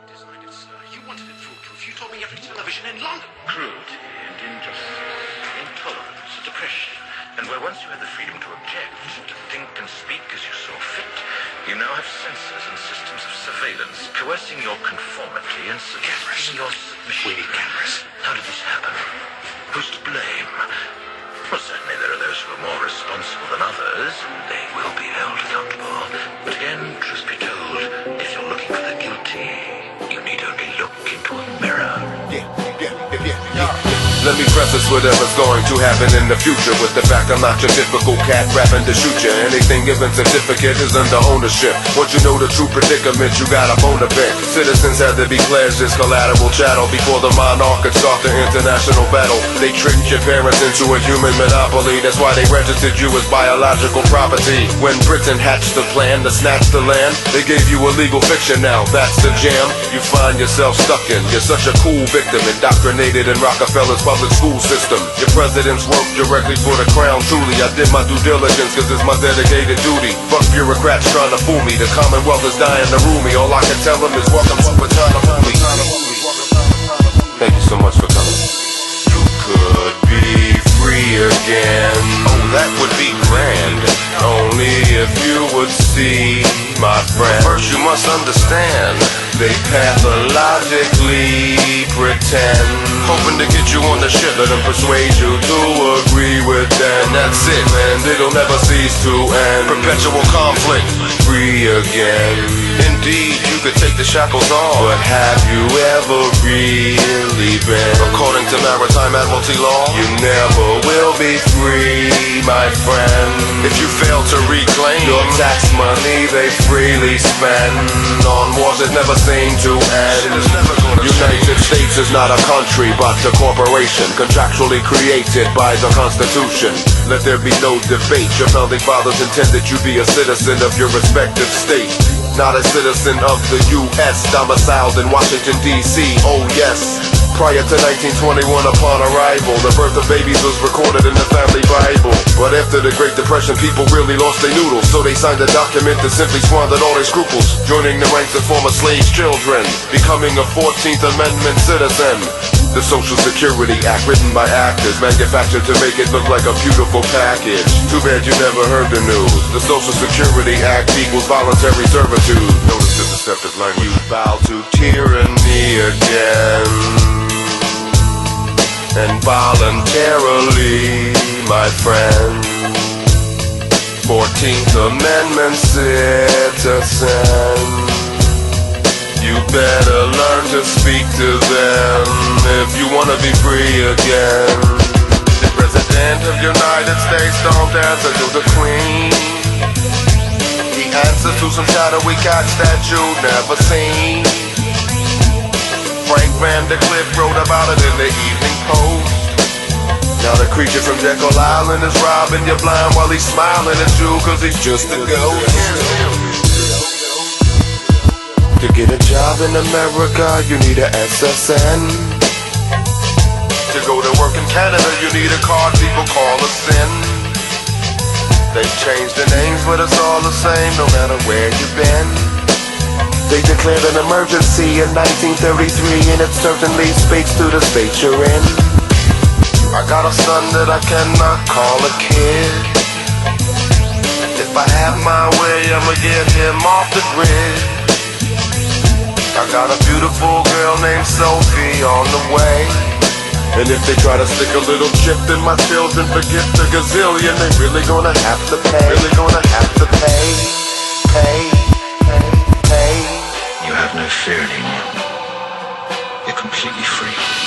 designed it, sir. You wanted it foolproof. You told me every television in London. Cruelty and injustice, intolerance and depression. And where once you had the freedom to object, to think and speak as you saw fit, you now have censors and systems of surveillance coercing your conformity and suggesting your submission. We need cameras. How did this happen? Who's to blame? Well, certainly there are those who are more responsible than others, and they will be held accountable. But again, truth be told, if you're looking for the guilty, you need only look into a mirror. Let me preface whatever's going to happen in the future with the fact I'm not your typical cat rapping to shoot you. Anything given certificate is under ownership. Once you know the true predicament, you got a bone to pick. Citizens had to be pledged as collateral chattel before the monarch could start the international battle. They tricked your parents into a human monopoly. That's why they registered you as biological property. When Britain hatched the plan to snatch the land, they gave you a legal fiction. Now that's the jam you find yourself stuck in. You're such a cool victim, indoctrinated in Rockefeller's public school system. Your presidents work directly for the crown. Truly, I did my due diligence, cause it's my dedicated duty. Fuck bureaucrats trying to fool me. The Commonwealth is dying to rule me. All I can tell them is welcome to autonomy. Thank you so much for coming. You could be free again. Oh, that would be grand. Only if you would see, my friend. First you must understand, they pathologically pretend, hoping to get you on the ship, let them persuade you to agree with them. That's it, man, it'll never cease to end. Perpetual conflict, free again. Indeed, you could take the shackles off, but have you ever really been? According to maritime admiralty law, you never will be free, my friend. If you fail to reclaim your tax money they freely spend on wars that never seem to end. United States is not a country but a corporation, contractually created by the Constitution. Let there be no debate. Your founding fathers intended you be a citizen of your respective state, not a citizen of the U.S. domiciled in Washington, D.C. Oh yes. Prior to 1921, upon arrival, the birth of babies was recorded in the family Bible. But after the Great Depression, people really lost their noodles, so they signed a document that simply squandered all their scruples, joining the ranks of former slaves' children, becoming a 14th Amendment citizen. The Social Security Act, written by actors, manufactured to make it look like a beautiful package. Too bad you never heard the news. The Social Security Act equals voluntary servitude. Notice the deceptive language. You bow to tyranny again, and voluntarily, my friend. 14th Amendment citizen, you better learn to speak to them if you wanna be free again. The President of United States don't answer to the Queen. He answers to some shadowy cats that you've never seen. Frank Van der Cliff wrote about it in the Evening Post. Now the creature from Jekyll Island is robbing you blind while he's smiling at you, cause he's just a ghost. To get a job in America, you need a SSN. To go to work in Canada, you need a card people call a SIN. They changed the names, but it's all the same, no matter where you've been. They declared an emergency in 1933, and it certainly speaks to the state you're in. I got a son that I cannot call a kid. If I have my way, I'ma get him off the grid. I got a beautiful girl named Sophie on the way, and if they try to stick a little chip in my children, forget the gazillion. They really gonna have to pay. Really gonna have to pay. You have no fear anymore. You're completely free.